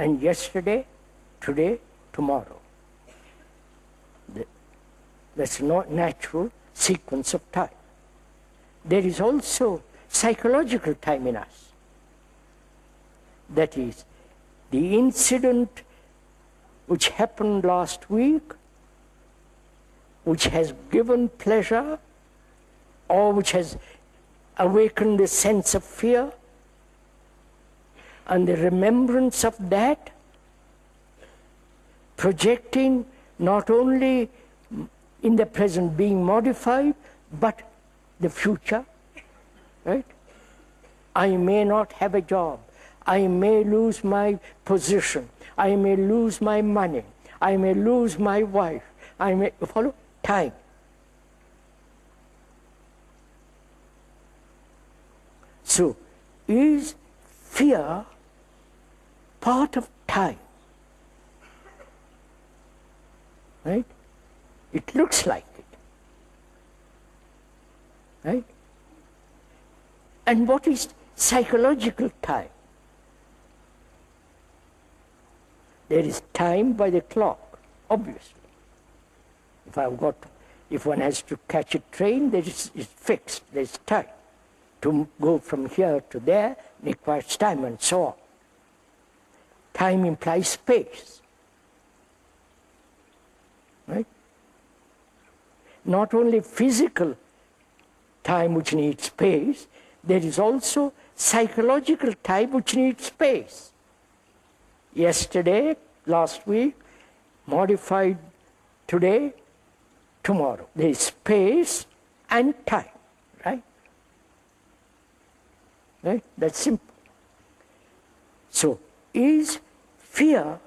and yesterday, today, tomorrow. That's not natural sequence of time. There is also psychological time in us. That is, the incident which happened last week, which has given pleasure, or which has awakened a sense of fear, and the remembrance of that, projecting not only in the present being modified, but the future, right? I may not have a job. I may lose my position. I may lose my money. I may lose my wife. I may follow time. So, is fear part of time? Right? It looks like it. Right? And what is psychological time? There is time by the clock, obviously. If one has to catch a train, it's fixed, there's time. To go from here to there requires time, and so on. Time implies space. Right? Not only physical time which needs space, there is also psychological time which needs space. Yesterday, last week, modified today, tomorrow. There is space and time, right? Right? That's simple. So, is fear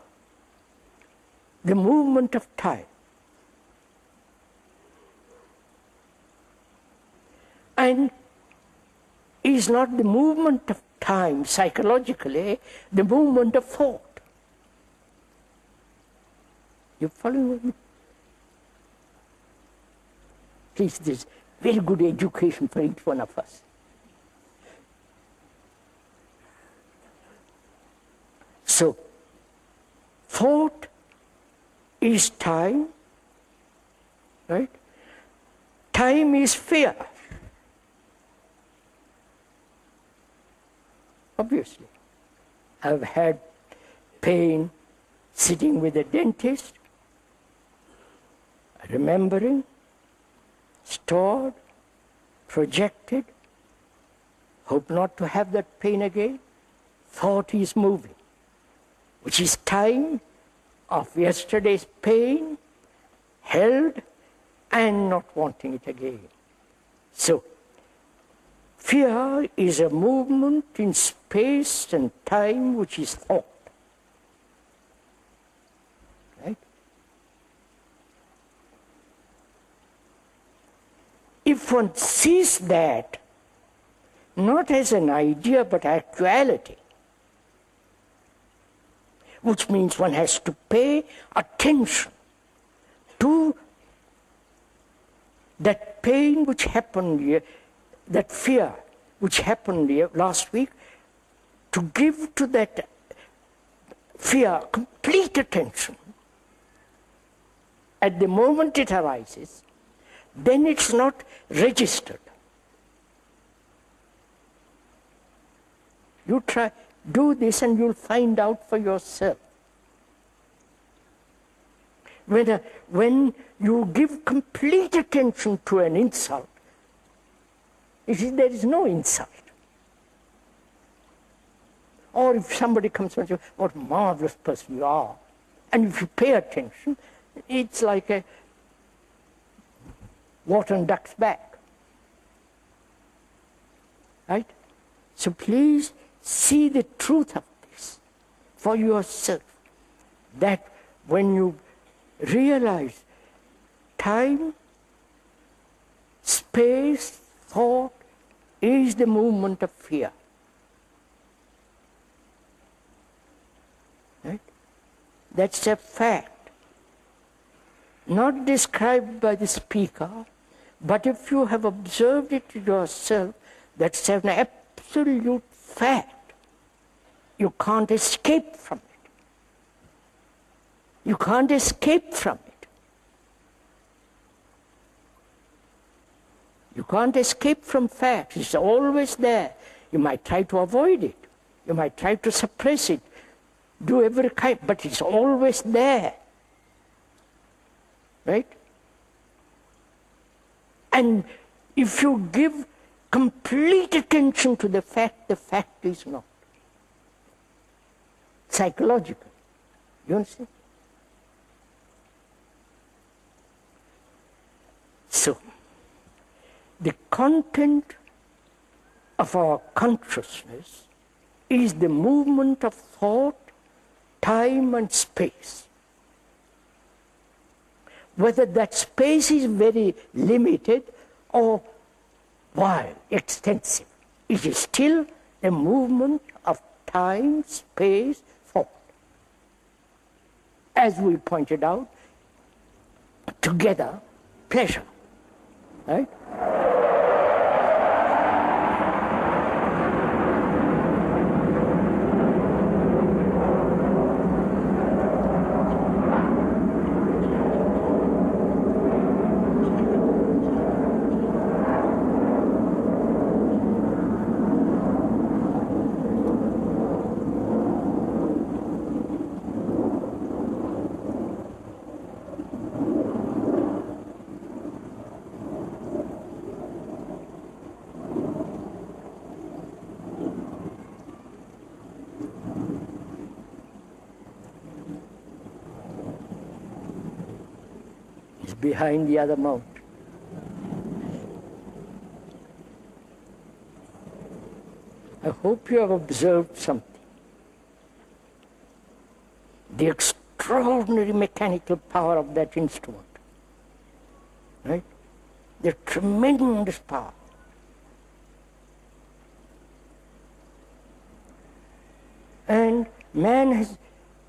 the movement of time? And is not the movement of time psychologically the movement of thought? You following me? Please, there's very good education for each one of us. So, thought is time, right? Time is fear. Obviously. I've had pain sitting with a dentist, remembering, stored, projected, hope not to have that pain again. Thought is moving, which is time of yesterday's pain, held, and not wanting it again. So, fear is a movement in space and time which is thought. Right? If one sees that not as an idea but actuality, which means one has to pay attention to that pain which happened here, that fear which happened here last week, to give to that fear complete attention at the moment it arises, then it's not registered. You try, do this and you'll find out for yourself. When you give complete attention to an insult, there is no insult. Or if somebody comes and says, what a marvelous person you are, and if you pay attention, it's like a water and duck's back. Right? So please see the truth of this for yourself, that when you realize time, space, thought is the movement of fear. Right? That's a fact. Not described by the speaker, but if you have observed it yourself, that's an absolute fact. You can't escape from it. You can't escape from it. You can't escape from facts. It's always there. You might try to avoid it. You might try to suppress it. Do every kind, but it's always there. Right? And if you give complete attention to the fact is not. Psychological. You understand? So, the content of our consciousness is the movement of thought, time and space. Whether that space is very limited or wide, extensive, it is still a movement of time, space, thought. As we pointed out, together, pleasure. Right? Behind the other mountain. I hope you have observed something. The extraordinary mechanical power of that instrument. Right? The tremendous power. And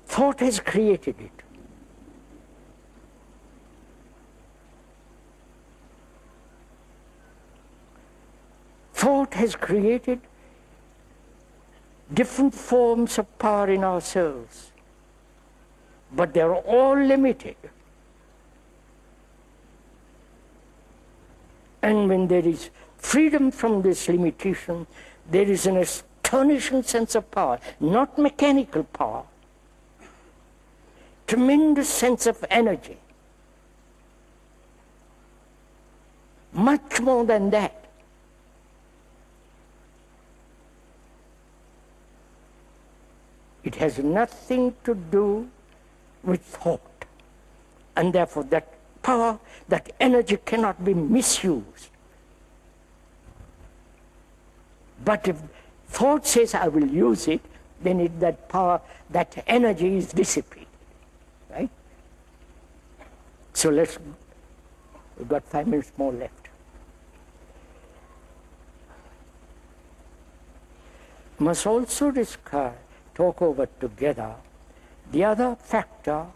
thought has created it. Thought has created different forms of power in ourselves, but they're all limited. And when there is freedom from this limitation, there is an astonishing sense of power, not mechanical power, tremendous sense of energy, much more than that. It has nothing to do with thought. And therefore that power, that energy cannot be misused. But if thought says, I will use it, then that power, that energy is dissipated. Right? So we've got 5 minutes more left. Must also talk over together the other factor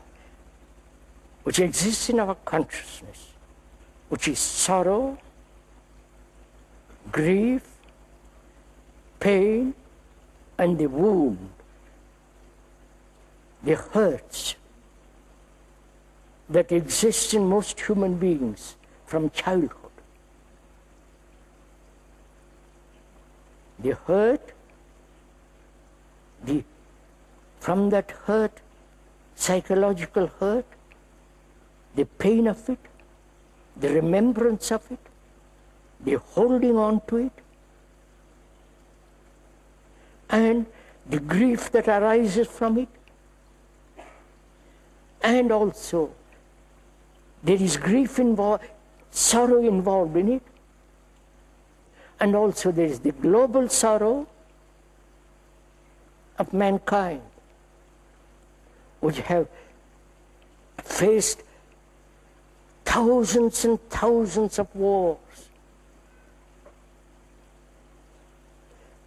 which exists in our consciousness, which is sorrow, grief, pain, and the wound, the hurts that exist in most human beings from childhood. The hurt, from that hurt, psychological hurt, the pain of it, the remembrance of it, the holding on to it, and the grief that arises from it, and also there is grief involved, sorrow involved in it, and also there is the global sorrow of mankind, which have faced thousands and thousands of wars,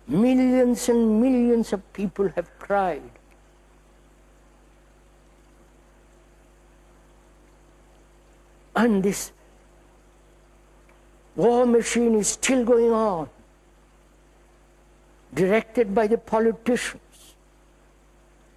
millions and millions of people have cried. And this war machine is still going on, directed by the politicians.